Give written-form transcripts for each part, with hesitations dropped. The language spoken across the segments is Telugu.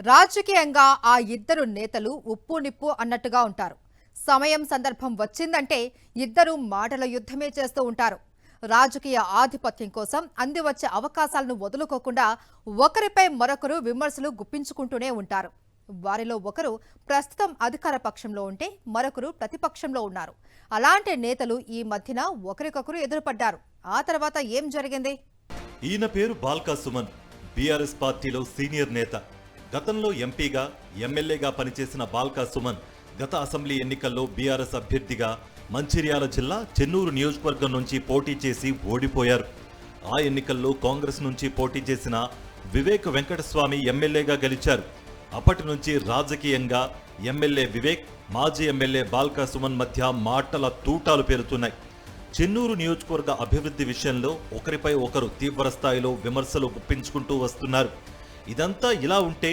రాజకీయంగా ఆ ఇద్దరు నేతలు ఉప్పు నిప్పు అన్నట్టుగా ఉంటారు. సమయం సందర్భం వచ్చిందంటే ఇద్దరు మాటల యుద్ధమే చేస్తూ ఉంటారు. రాజకీయ ఆధిపత్యం కోసం అందివచ్చే అవకాశాలను వదులుకోకుండా ఒకరిపై మరొకరు విమర్శలు గుప్పించుకుంటూనే ఉంటారు. వారిలో ఒకరు ప్రస్తుతం అధికార పక్షంలో ఉంటే మరొకరు ప్రతిపక్షంలో ఉన్నారు. అలాంటి నేతలు ఈ మధ్యన ఒకరికొకరు ఎదురుపడ్డారు. ఆ తర్వాత ఏం జరిగింది? ఈయన పేరు బాల్కా సుమన్. బీఆర్ఎస్ పార్టీలో సీనియర్ నేత. గతంలో ఎంపీగా, ఎమ్మెల్యేగా పనిచేసిన బాల్కా సుమన్ గత అసెంబ్లీ ఎన్నికల్లో బీఆర్ఎస్ అభ్యర్థిగా మంచిర్యాల జిల్లా చెన్నూరు నియోజకవర్గం నుంచి పోటీ చేసి ఓడిపోయారు. ఆ ఎన్నికల్లో కాంగ్రెస్ నుంచి పోటీ చేసిన వివేక్ వెంకటస్వామి ఎమ్మెల్యేగా గెలిచారు. అప్పటి నుంచి రాజకీయంగా ఎమ్మెల్యే వివేక్, మాజీ ఎమ్మెల్యే బాల్కా సుమన్ మధ్య మాటల తూటాలు పేరుతున్నాయి. చెన్నూరు నియోజకవర్గ అభివృద్ధి విషయంలో ఒకరిపై ఒకరు తీవ్ర స్థాయిలో విమర్శలు గుప్పించుకుంటూ వస్తున్నారు. ఇదంతా ఇలా ఉంటే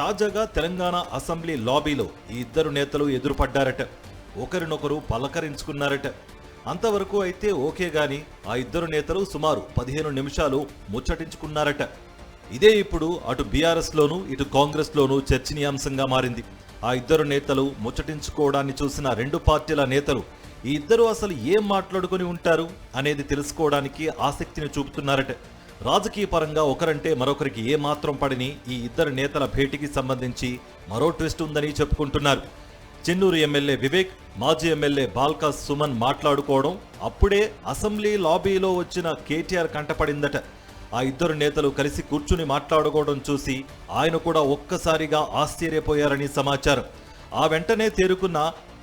తాజాగా తెలంగాణ అసెంబ్లీ లాబీలో ఈ ఇద్దరు నేతలు ఎదురుపడ్డారట. ఒకరినొకరు పలకరించుకున్నారట. అంతవరకు అయితే ఓకే గాని ఆ ఇద్దరు నేతలు సుమారు 15 నిమిషాలు ముచ్చటించుకున్నారట. ఇదే ఇప్పుడు అటు బీఆర్ఎస్లోనూ ఇటు కాంగ్రెస్లోనూ చర్చనీయాంశంగా మారింది. ఆ ఇద్దరు నేతలు ముచ్చటించుకోవడాన్ని చూసిన రెండు పార్టీల నేతలు ఈ ఇద్దరు అసలు ఏం మాట్లాడుకుని ఉంటారు అనేది తెలుసుకోవడానికి ఆసక్తిని చూపుతున్నారట. రాజకీయ పరంగా ఒకరంటే మరొకరికి ఏమాత్రం పడని ఈ ఇద్దరు నేతల భేటీకి సంబంధించి మరో ట్విస్ట్ ఉందని చెప్పుకుంటున్నారు. చెన్నూరు ఎమ్మెల్యే వివేక్, మాజీ ఎమ్మెల్యే బాల్కా సుమన్ మాట్లాడుకోవడం అప్పుడే అసెంబ్లీ లాబీలో వచ్చిన కేటీఆర్ కంటపడిందట. ఆ ఇద్దరు నేతలు కలిసి కూర్చుని మాట్లాడుకోవడం చూసి ఆయన కూడా ఒక్కసారిగా ఆశ్చర్యపోయారని సమాచారం. ఆ వెంటనే తేరుకున్న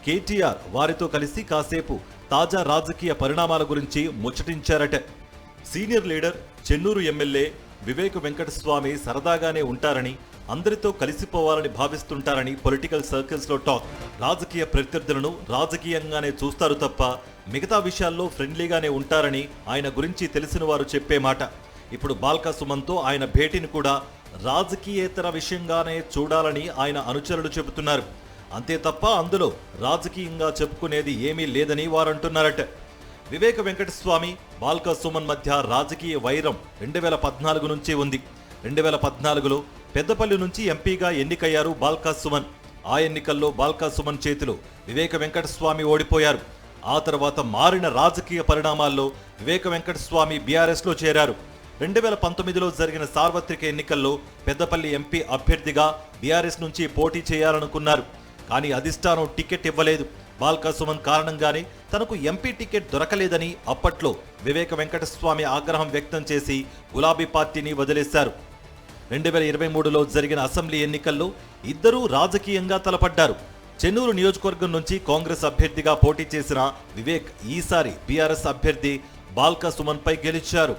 కేటీఆర్ వారితో కలిసి కాసేపు తాజా రాజకీయ పరిణామాల గురించి ముచ్చటించారట. Senior leader Chennur MLA Vivek Venkataswamy సరదాగానే ఉంటారని, అందరితో కలిసిపోవాలని భావిస్తుంటారని పొలిటికల్ సర్కిల్స్ లో టాక్. రాజకీయ ప్రత్యర్థులను రాజకీయంగానే చూస్తారు తప్ప మిగతా విషయాల్లో ఫ్రెండ్లీగానే ఉంటారని ఆయన గురించి తెలిసిన వారు చెప్పే మాట. ఇప్పుడు బాల్కా సుమన్తో ఆయన భేటీని కూడా రాజకీయేతర విషయంగానే చూడాలని ఆయన అనుచరులు చెబుతున్నారు. అంతే తప్ప అందులో రాజకీయంగా చెప్పుకునేది ఏమీ లేదని వారంటున్నారట. వివేక వెంకటస్వామి, బాల్కా సుమన్ మధ్య రాజకీయ వైరం 2014 నుంచే ఉంది. 2014లో పెద్దపల్లి నుంచి ఎంపీగా ఎన్నికయ్యారు బాల్కా సుమన్. ఆ ఎన్నికల్లో బాల్కా సుమన్ చేతిలో వివేక వెంకటస్వామి ఓడిపోయారు. ఆ తర్వాత మారిన రాజకీయ పరిణామాల్లో వివేక వెంకటస్వామి బీఆర్ఎస్లో చేరారు. 2019లో జరిగిన సార్వత్రిక ఎన్నికల్లో పెద్దపల్లి ఎంపీ అభ్యర్థిగా బీఆర్ఎస్ నుంచి పోటీ చేయాలనుకున్నారు. కానీ అధిష్టానం టికెట్ ఇవ్వలేదు. బాల్కా సుమన్ కారణంగానే తనకు ఎంపీ టికెట్ దొరకలేదని అప్పట్లో వివేక వెంకటస్వామి ఆగ్రహం వ్యక్తం చేసి గులాబీ పార్టీని వదిలేశారు. 2023లో జరిగిన అసెంబ్లీ ఎన్నికల్లో ఇద్దరూ రాజకీయంగా తలపడ్డారు. చెన్నూరు నియోజకవర్గం నుంచి కాంగ్రెస్ అభ్యర్థిగా పోటీ చేసిన వివేక్ ఈసారి బీఆర్ఎస్ అభ్యర్థి బాల్కా సుమన్ పై గెలిచారు.